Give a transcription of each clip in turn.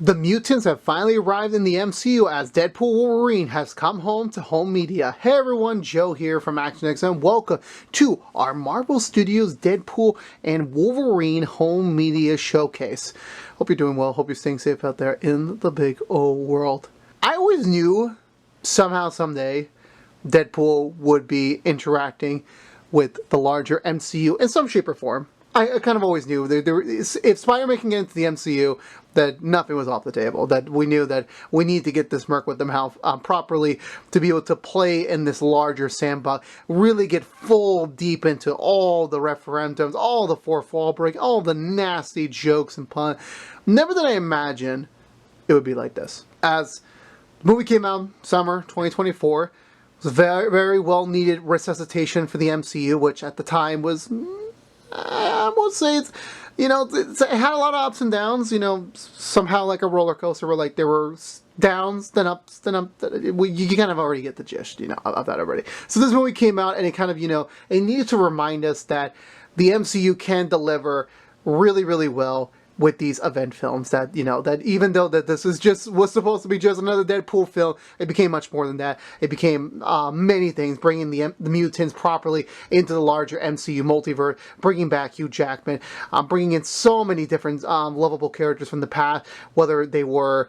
The mutants have finally arrived in the MCU as Deadpool Wolverine has come home to home media. Hey everyone, Joe here from ActionX and welcome to our Marvel Studios Deadpool and Wolverine home media showcase. Hope you're doing well, hope you're staying safe out there in the big old world. I always knew somehow, someday, Deadpool would be interacting with the larger MCU in some shape or form. I kind of always knew if Spider-Man can get into the MCU, that nothing was off the table. That we knew that we need to get this Merc with them how properly to be able to play in this larger sandbox, really get full deep into all the referendums, all the fourth wall break, all the nasty jokes and puns. Never did I imagine it would be like this. As the movie came out, summer 2024, it was a very, very well needed resuscitation for the MCU, which at the time was, I won't say it's, it had a lot of ups and downs, somehow like a roller coaster where like there were downs, then ups, then up. You kind of already get the gist, of that already. So this movie came out and it kind of, it needed to remind us that the MCU can deliver really, really well with these event films, that that even though that this was supposed to be just another Deadpool film, it became much more than that. It became many things, bringing the mutants properly into the larger MCU multiverse, bringing back Hugh Jackman, bringing in so many different lovable characters from the past, whether they were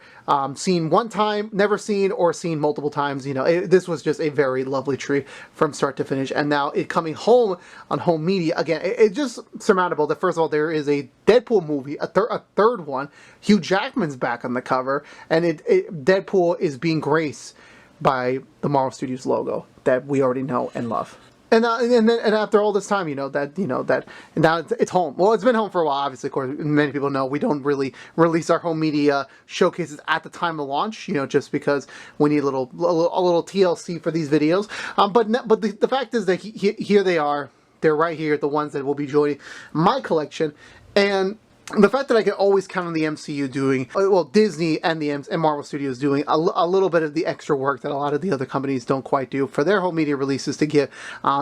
seen one time, never seen, or seen multiple times. This was just a very lovely treat from start to finish. And now it coming home on home media again, it's just surmountable that first of all there is a Deadpool movie, a third one. Hugh Jackman's back on the cover, and Deadpool is being graced by the Marvel Studios logo that we already know and love. And after all this time, that now it's home. Well, it's been home for a while. Obviously, of course, many people know we don't really release our home media showcases at the time of launch. Just because we need a little TLC for these videos. But the fact is that here they are. They're right here, the ones that will be joining my collection. And the fact that I can always count on the MCU doing, well, Disney and Marvel Studios doing a little bit of the extra work that a lot of the other companies don't quite do for their home media releases, to give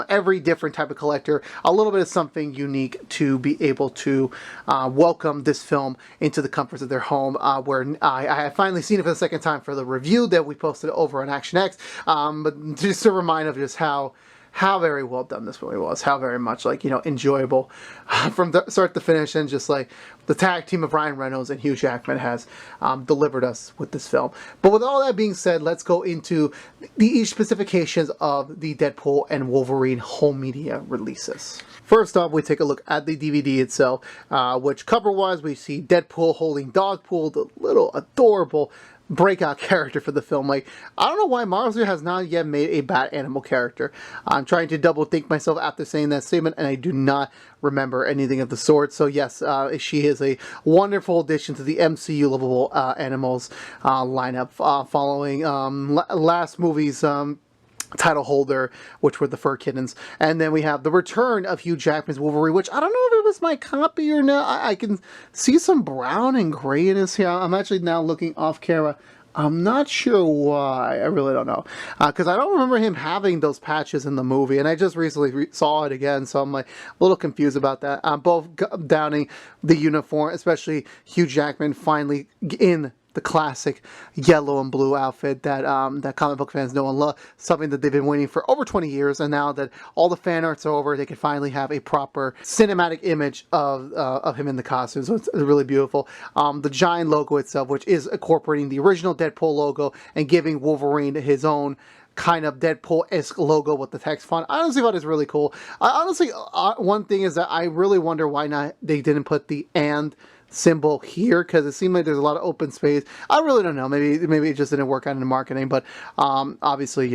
every different type of collector a little bit of something unique to be able to welcome this film into the comforts of their home, where I have finally seen it for the second time for the review that we posted over on ActionX, but just a reminder of just how very well done this movie was, how very much enjoyable from the start to finish, and just like the tag team of Ryan Reynolds and Hugh Jackman has delivered us with this film. But with all that being said, let's go into each specifications of the Deadpool and Wolverine home media releases. First off, we take a look at the DVD itself, which cover-wise we see Deadpool holding Dogpool, the little adorable breakout character for the film. I don't know why Marvel Studios has not yet made a Bat Animal character. I'm trying to double think myself after saying that statement, and I do not remember anything of the sort. So yes, she is a wonderful addition to the MCU lovable animals lineup, following last movie's title holder, which were the fur kittens. And then we have the return of Hugh Jackman's Wolverine, which I don't know if it was my copy or not. I can see some brown and gray in his hair. I'm actually now looking off camera. I'm not sure why. I really don't know. Because I don't remember him having those patches in the movie. And I just recently saw it again, so I'm like a little confused about that. Both downing the uniform, especially Hugh Jackman finally in the classic yellow and blue outfit that that comic book fans know and love, something that they've been waiting for over 20 years, and now that all the fan art's are over, they can finally have a proper cinematic image of him in the costume. So it's really beautiful. The giant logo itself, which is incorporating the original Deadpool logo and giving Wolverine his own kind of Deadpool-esque logo with the text font. I honestly thought it's really cool. Honestly, one thing is that I really wonder why not they didn't put the "and" symbol here, because it seemed like there's a lot of open space. I really don't know. Maybe it just didn't work out in the marketing, but obviously,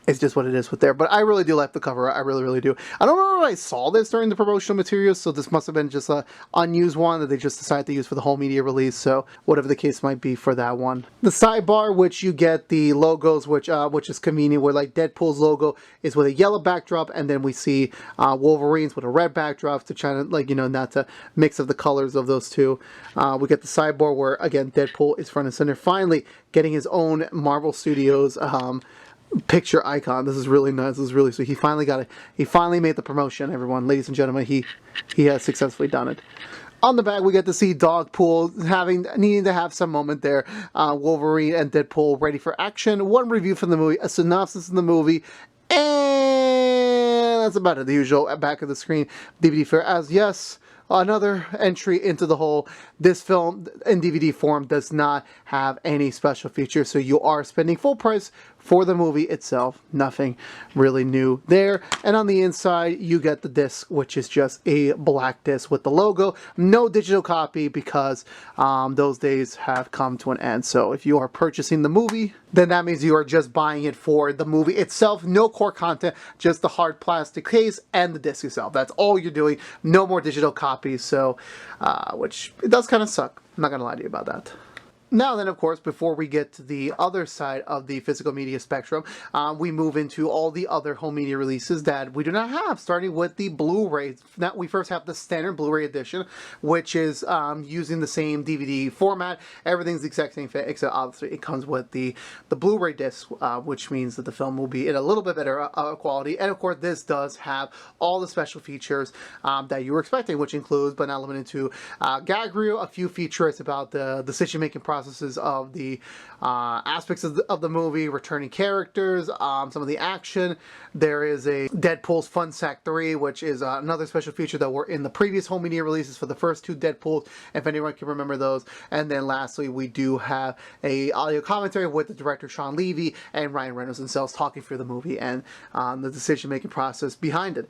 it's just what it is with there. But I really do like the cover. I really, really do. I don't remember if I saw this during the promotional materials, so this must have been just a unused one that they just decided to use for the whole media release. So whatever the case might be for that one. The sidebar, which you get the logos, which is convenient, where like Deadpool's logo is with a yellow backdrop, and then we see Wolverine's with a red backdrop to try to not to mix of the colors of those two. We get the sidebar where again Deadpool is front and center, finally getting his own Marvel Studios picture icon. This is really nice. This is really sweet. He finally got it. He finally made the promotion, everyone. Ladies and gentlemen, he has successfully done it. On the back, we get to see Dogpool needing to have some moment there. Wolverine and Deadpool ready for action. One review from the movie, a synopsis of the movie, and that's about it. The usual back of the screen DVD fair. As yes, another entry into the whole. This film in DVD form does not have any special features, so you are spending full price for the movie itself. Nothing really new there. And on the inside, you get the disc, which is just a black disc with the logo. No digital copy because those days have come to an end. So if you are purchasing the movie, then that means you are just buying it for the movie itself. No core content, just the hard plastic case and the disc itself. That's all you're doing. No more digital copies. So, which it does kind of suck. I'm not going to lie to you about that. Now then, of course, before we get to the other side of the physical media spectrum, we move into all the other home media releases that we do not have, starting with the Blu-ray. Now, we first have the standard Blu-ray edition, which is using the same DVD format. Everything's the exact same fit, except obviously it comes with the Blu-ray disc, which means that the film will be in a little bit better quality. And of course, this does have all the special features that you were expecting, which includes, but not limited to, gag reel, a few features about the decision-making processes of the aspects of the movie, returning characters, some of the action. There is a Deadpool's Fun Sack 3, which is another special feature that were in the previous home media releases for the first two Deadpools, if anyone can remember those. And then lastly, we do have a audio commentary with the director Sean Levy and Ryan Reynolds themselves talking through the movie and the decision-making process behind it.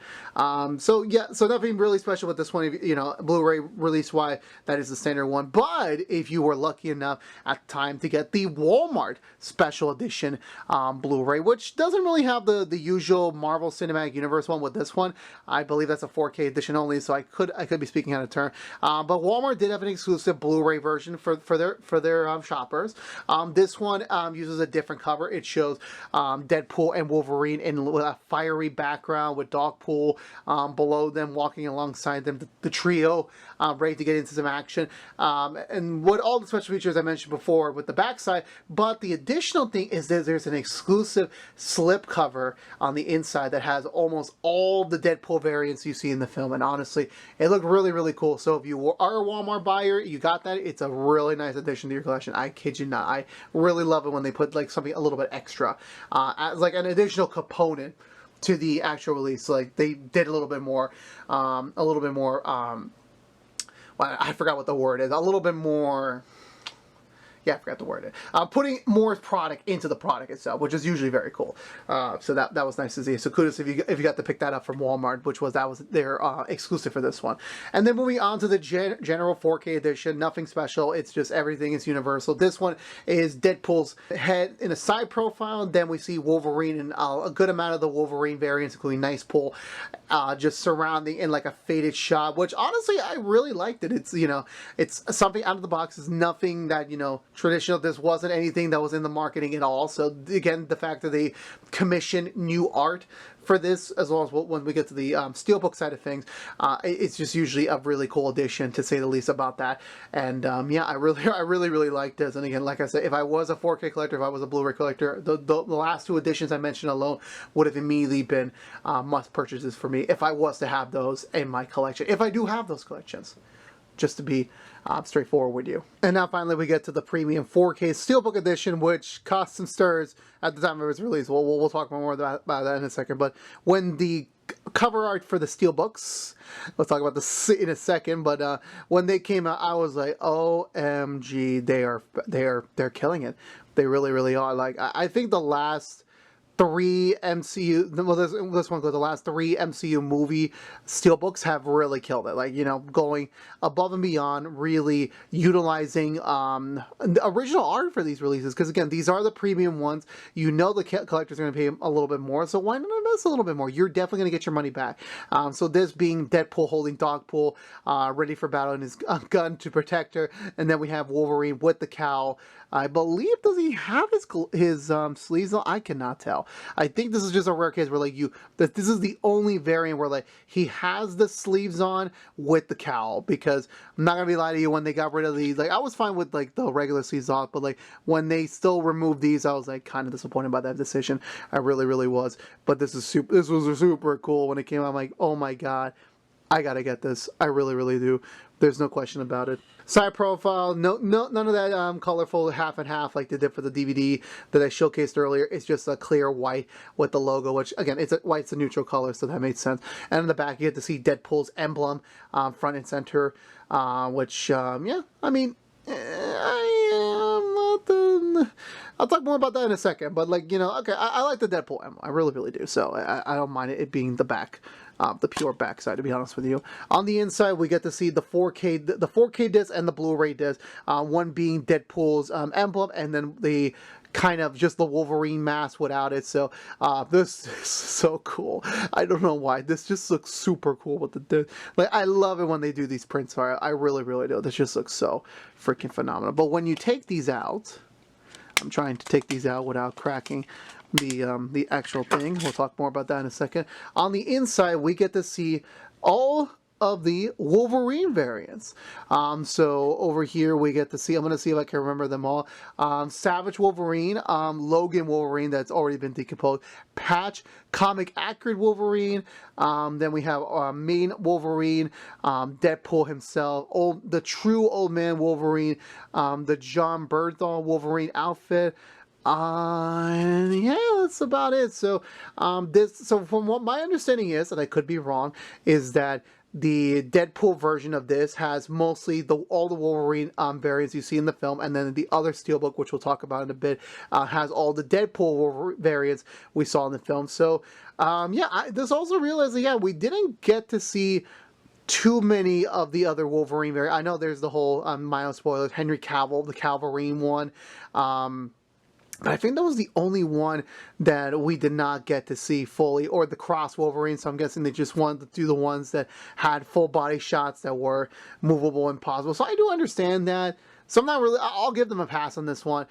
So yeah, so nothing really special with this one, you know, Blu-ray release-wise, that is the standard one. But if you were lucky enough at the time to get the Walmart special edition Blu-ray, which doesn't really have the usual Marvel Cinematic Universe one with this one. I believe that's a 4K edition only, so I could be speaking out of turn. But Walmart did have an exclusive Blu-ray version for their shoppers. This one uses a different cover. It shows Deadpool and Wolverine in a fiery background with Dogpool below them, walking alongside them, the trio ready to get into some action. And what all the special features I mentioned before with the backside, but the additional thing is that there's an exclusive slip cover on the inside that has almost all the Deadpool variants you see in the film, and honestly, it looked really, really cool. So if you are a Walmart buyer, you got that. It's a really nice addition to your collection. I kid you not. I really love it when they put like something a little bit extra, as like an additional component to the actual release. Like they did a little bit more, well, I forgot what the word is. A little bit more. Yeah, I forgot the word. Putting more product into the product itself, which is usually very cool. So that was nice to see. So kudos if you got to pick that up from Walmart, that was their exclusive for this one. And then moving on to the general 4K edition, nothing special. It's just everything is universal. This one is Deadpool's head in a side profile. Then we see Wolverine and a good amount of the Wolverine variants, including Nice Pull, just surrounding in like a faded shot. Which honestly, I really liked it. It's it's something out of the box. It's nothing that traditional. This wasn't anything that was in the marketing at all. So again, the fact that they commission new art for this, as well as when we get to the Steelbook side of things, it's just usually a really cool addition, to say the least, about that. And yeah, I really liked this. And again, like I said, if I was a 4K collector, if I was a Blu-ray collector, the last two editions I mentioned alone would have immediately been must purchases for me if I was to have those in my collection. If I do have those collections, just to be straightforward with you. And now finally we get to the premium 4K Steelbook edition, which caused some stirs at the time of its release. We'll talk more about that in a second. But when the cover art for the Steelbooks, we'll talk about this in a second, but when they came out, I was like, OMG, they're killing it. They really are. Like, I think the last three MCU, well, this one goes, the last three MCU movie Steelbooks have really killed it. Like, going above and beyond, really utilizing the original art for these releases. Because again, these are the premium ones. The collector's going to pay a little bit more, so why not invest a little bit more? You're definitely going to get your money back. So this being Deadpool holding Dogpool, ready for battle, and his gun to protect her. And then we have Wolverine with the cowl. I believe, does he have his sleeves on? I cannot tell. I think this is just a rare case where this is the only variant where he has the sleeves on with the cowl, because I'm not gonna be lying to you, when they got rid of these, I was fine with the regular sleeves off, but when they still removed these, I was kind of disappointed by that decision. I really was. But this was super cool when it came out. I'm like, oh my god. I gotta get this. I really, really do. There's no question about it. Side profile, none of that colorful half and half like they did for the DVD that I showcased earlier. It's just a clear white with the logo, which again, white's a neutral color, so that made sense. And in the back, you get to see Deadpool's emblem front and center, which yeah, I mean, I'll talk more about that in a second, but like, you know, okay, I like the Deadpool emblem. I really, really do. So I don't mind it being the back, the pure back side, to be honest with you. On the inside, we get to see the 4K disc and the Blu-ray disc, one being Deadpool's emblem, and then the kind of just the Wolverine mask without it. So this is so cool. I don't know why. This just looks super cool with the like. I love it when they do these prints. I really, really do. This just looks so freaking phenomenal. But when you take these out, I'm trying to take these out without cracking the actual thing. We'll talk more about that in a second. On the inside, we get to see all of the Wolverine variants. So over here we get to see, I'm going to see if I can remember them all. Savage Wolverine, Logan Wolverine that's already been decomposed, Patch, Comic Accurate Wolverine, then we have Main Wolverine, Deadpool himself, the true Old Man Wolverine, the John Bernthal Wolverine outfit, and yeah, that's about it. So so from what my understanding is, and I could be wrong, is that the Deadpool version of this has mostly all the Wolverine variants you see in the film, and then the other Steelbook, which we'll talk about in a bit, has all the Deadpool variants we saw in the film. So yeah, I just also realized that, yeah, we didn't get to see too many of the other Wolverine variants. I know there's the whole, mild spoilers, Henry Cavill, the Calverine one, but I think that was the only one that we did not get to see fully, or the Cross Wolverine, so I'm guessing they just wanted to do the ones that had full body shots that were movable and possible. So I do understand that. So I'm not really, I'll give them a pass on this one.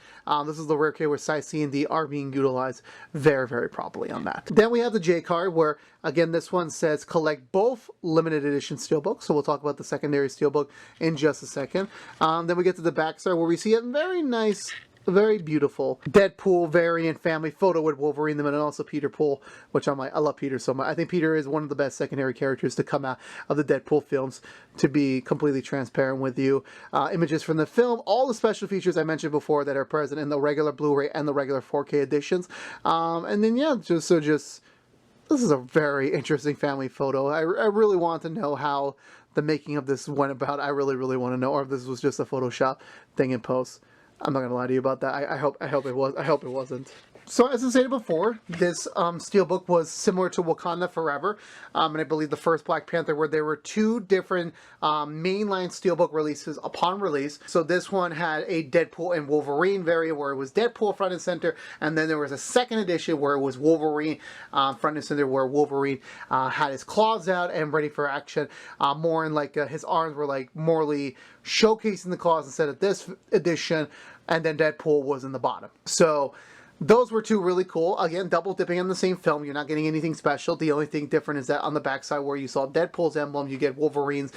This is the rare case where Sight C and D are being utilized very, very properly on that. Then we have the J card where, again, this one says collect both limited edition Steelbooks. So we'll talk about the secondary Steelbook in just a second. Then we get to the back side where we see a very nice, very beautiful Deadpool variant family photo with Wolverine and also Peter Pool, which I'm like, I love Peter so much. I think Peter is one of the best secondary characters to come out of the Deadpool films, to be completely transparent with you. Images from the film, all the special features I mentioned before that are present in the regular Blu-ray and the regular 4K editions. And then yeah, this is a very interesting family photo. I really want to know how the making of this went about. I really, really want to know, or if this was just a Photoshop thing in post. I'm not gonna lie to you about that. I hope it was. I hope it wasn't. So as I stated before, this Steelbook was similar to Wakanda Forever, and I believe the first Black Panther, where there were two different mainline Steelbook releases upon release. So this one had a Deadpool and Wolverine variant where it was Deadpool front and center, and then there was a second edition where it was Wolverine front and center, where Wolverine had his claws out and ready for action, more in like his arms were like morely showcasing the claws instead of this edition, and then Deadpool was in the bottom. So those were two really cool. Again, double dipping in the same film. You're not getting anything special. The only thing different is that on the backside where you saw Deadpool's emblem, you get Wolverine's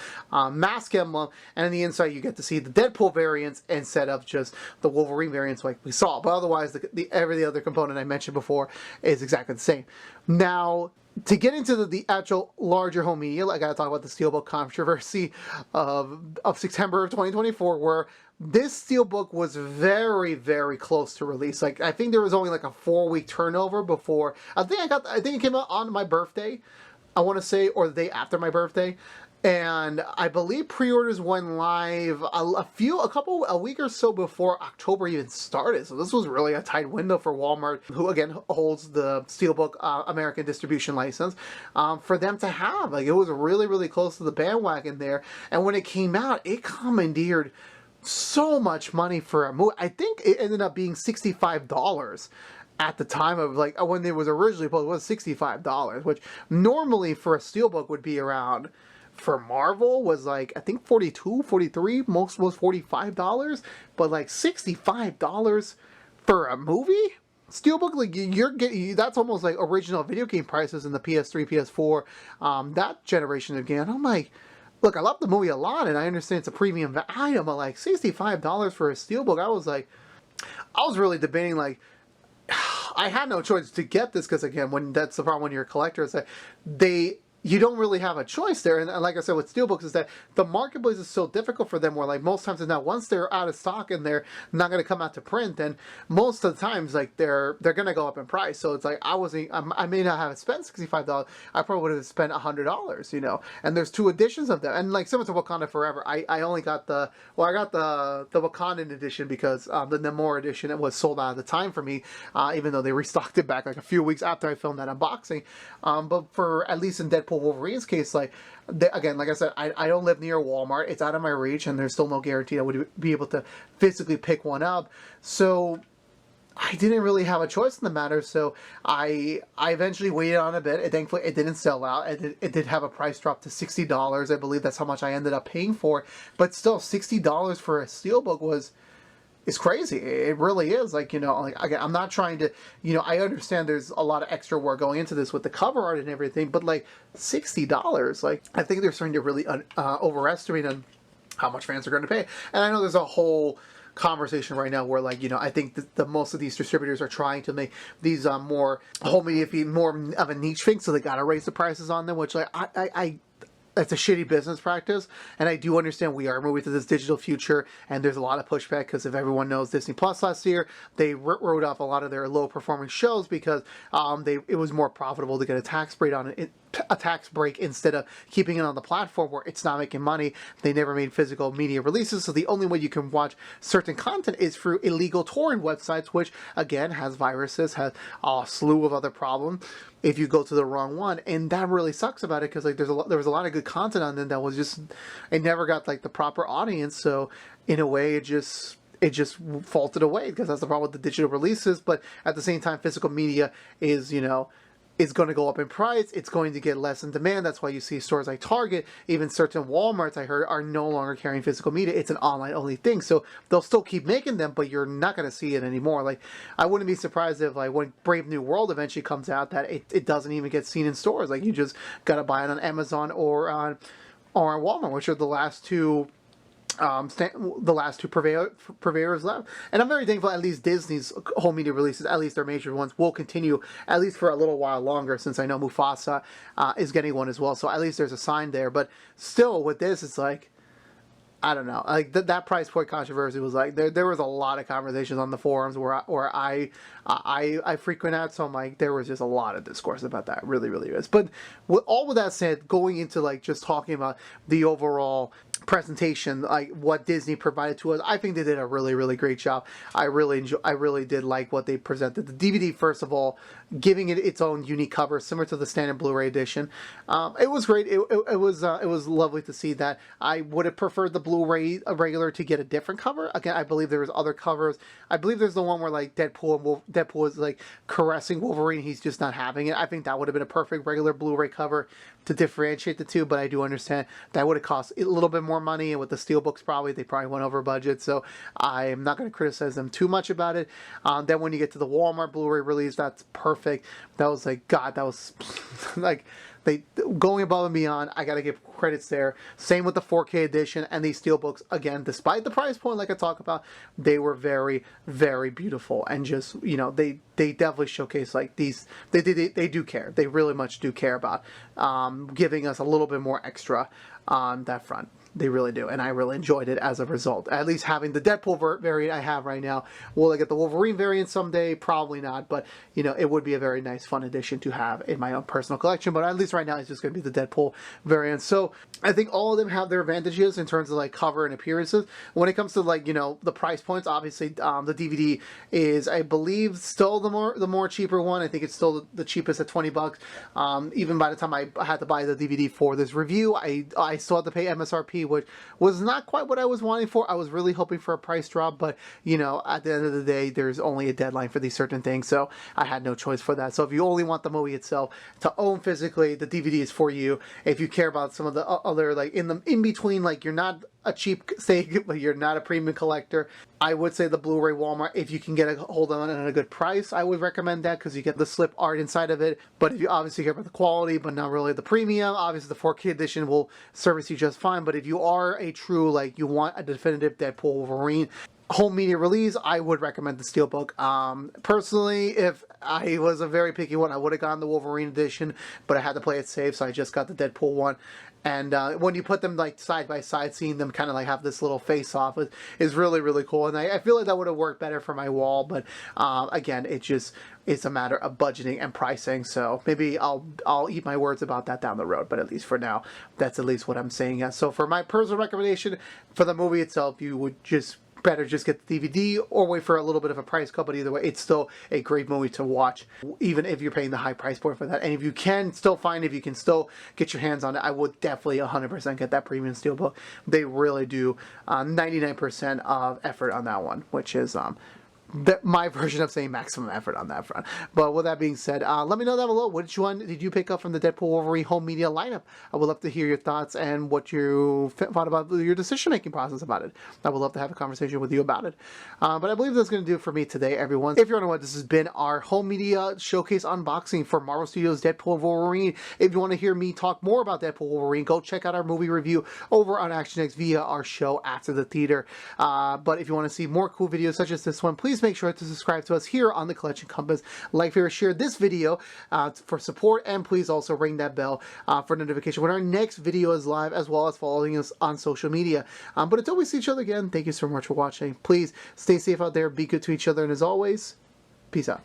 mask emblem, and on the inside you get to see the Deadpool variants instead of just the Wolverine variants like we saw. But otherwise, every other component I mentioned before is exactly the same. Now, to get into the actual larger home media, I gotta talk about the Steelbook controversy of September of 2024, where this Steelbook was very, very close to release. Like, I think there was only like a 4-week turnover before. I think it came out on my birthday, I want to say, or the day after my birthday. And I believe pre-orders went live a week or so before October even started. So this was really a tight window for Walmart, who again holds the Steelbook American distribution license, for them to have. Like, it was really, really close to the bandwagon there. And when it came out, it commandeered so much money for a movie. I think it ended up being $65 at the time of, like, when it was originally posted. It was $65, which normally for a Steelbook would be around, for Marvel was like, I think 42, 43, most was $45, but like $65 for a movie? Steelbook, like, you're getting, that's almost like original video game prices in the PS3, PS4, that generation again. I'm like, look, I love the movie a lot, and I understand it's a premium item, but like $65 for a Steelbook, I was really debating, like, I had no choice to get this, because again, that's the problem when you're a collector, is that they you don't really have a choice there. And like I said with Steelbooks, is that the marketplace is so difficult for them where like most times now once they're out of stock and they're not going to come out to print, then most of the times like they're going to go up in price. So it's like I may not have spent $65. I probably would have spent $100, you know. And there's 2 editions of them. And like similar to Wakanda Forever, I only got the Wakandan edition because the Namor edition, it was sold out at the time for me, even though they restocked it back like a few weeks after I filmed that unboxing. But for at least in Deadpool Wolverine's case, like again, like I said, I don't live near Walmart. It's out of my reach, and there's still no guarantee I would be able to physically pick one up. So I didn't really have a choice in the matter. So I eventually waited on a bit. Thankfully, it didn't sell out. It did have a price drop to $60. I believe that's how much I ended up paying for it. But still, $60 for a Steelbook it's crazy. It really is. Like, you know, like again, I'm not trying to, you know, I understand there's a lot of extra work going into this with the cover art and everything, but like $60, like I think they're starting to really overestimate on how much fans are going to pay. And I know there's a whole conversation right now where, like, you know, I think the most of these distributors are trying to make these more whole media more of a niche thing, so they got to raise the prices on them, which like I that's a shitty business practice, and I do understand we are moving to this digital future, and there's a lot of pushback because if everyone knows Disney Plus last year, they wrote off a lot of their low-performing shows because it was more profitable to get a tax break on it. A tax break instead of keeping it on the platform where it's not making money. They never made physical media releases, so the only way you can watch certain content is through illegal torrent websites, which again has viruses, has a slew of other problems if you go to the wrong one. And that really sucks about it because like there was a lot of good content on them that was just, it never got like the proper audience. So in a way, it just faltered away because that's the problem with the digital releases. But at the same time, physical media is, you know, is going to go up in price. It's going to get less in demand. That's why you see stores like Target, even certain Walmarts I heard, are no longer carrying physical media. It's an online only thing. So they'll still keep making them, but you're not going to see it anymore. Like, I wouldn't be surprised if like when Brave New World eventually comes out that it doesn't even get seen in stores. Like, you just got to buy it on Amazon or on Walmart, which are the last two purveyors left. And I'm very thankful at least Disney's home media releases, at least their major ones, will continue at least for a little while longer, since I know Mufasa is getting one as well. So at least there's a sign there. But still, with this, it's like, I don't know, like that price point controversy was like there was a lot of conversations on the forums where I frequent out, so I'm like, there was just a lot of discourse about that. Really, really is. But with that said, going into like just talking about the overall presentation, like what Disney provided to us, I think they did a really, really great job. I really did like what they presented. The DVD, first of all, giving it its own unique cover, similar to the standard Blu-ray edition. It was great. It was lovely to see that. I would have preferred the Blu-ray regular to get a different cover. Again, I believe there was other covers. I believe there's the one where like Deadpool is like caressing Wolverine. He's just not having it. I think that would have been a perfect regular Blu-ray cover to differentiate the two, but I do understand that would have cost a little bit more money, and with the Steelbooks they probably went over budget, so I'm not going to criticize them too much about it. Then when you get to the Walmart Blu-ray release, that's perfect. That was like, God, that was like, they going above and beyond. I gotta give credits there. Same with the 4K edition and these Steelbooks. Again, despite the price point, like I talk about, they were very, very beautiful, and just, you know, they definitely showcase like these. They do care. They really much do care about giving us a little bit more extra on that front. They really do, and I really enjoyed it as a result. At least having the Deadpool variant I have right now. Will I get the Wolverine variant someday? Probably not, but you know, it would be a very nice, fun addition to have in my own personal collection. But at least right now, it's just going to be the Deadpool variant. So I think all of them have their advantages in terms of like cover and appearances. When it comes to like, you know, the price points, obviously the DVD is, I believe, still the more cheaper one. I think it's still the cheapest at $20. Even by the time I had to buy the DVD for this review, I still had to pay MSRP, which was not quite what I was wanting for. I was really hoping for a price drop, but you know, at the end of the day, there's only a deadline for these certain things, so I had no choice for that. So if you only want the movie itself to own physically, the DVD is for you. If you care about some of the other, like in between, like you're not a cheap steak, but you're not a premium collector, I would say the Blu-ray Walmart, if you can get a hold on it at a good price, I would recommend that, because you get the slip art inside of it. But if you obviously care about the quality, but not really the premium, obviously the 4K edition will service you just fine. But if you are a true, like, you want a definitive Deadpool Wolverine, home media release, I would recommend the Steelbook. Personally, if I was a very picky one, I would have gone the Wolverine edition, but I had to play it safe, so I just got the Deadpool one. And when you put them like side by side, seeing them kind of like have this little face off is really, really cool. And I feel like that would have worked better for my wall, but again, it's a matter of budgeting and pricing. So maybe I'll eat my words about that down the road. But at least for now, that's at least what I'm saying. So for my personal recommendation for the movie itself, you would just better just get the DVD or wait for a little bit of a price cut, but either way, it's still a great movie to watch, even if you're paying the high price point for that. And if you can still get your hands on it, I would definitely 100% get that premium Steelbook. They really do 99% of effort on that one, which is my version of saying maximum effort on that front. But with that being said, let me know down below which one did you pick up from the Deadpool Wolverine home media lineup. I would love to hear your thoughts and what you thought about your decision making process about it. I would love to have a conversation with you about it. But I believe that's going to do it for me today, everyone. If you're wondering what, this has been our home media showcase unboxing for Marvel Studios Deadpool Wolverine. If you want to hear me talk more about Deadpool Wolverine, go check out our movie review over on ActionX via our show After the Theater. But if you want to see more cool videos such as this one, please make sure to subscribe to us here on the Collection Compass. Like, favorite, share this video for support, and please also ring that bell for notification when our next video is live, as well as following us on social media. But until we see each other again, thank you so much for watching. Please stay safe out there, be good to each other, and as always, peace out.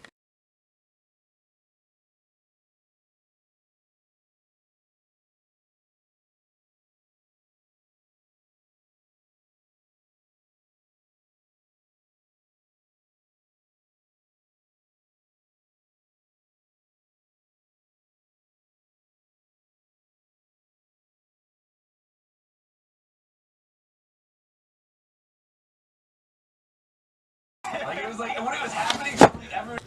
Like it was like when it was happening, everyone.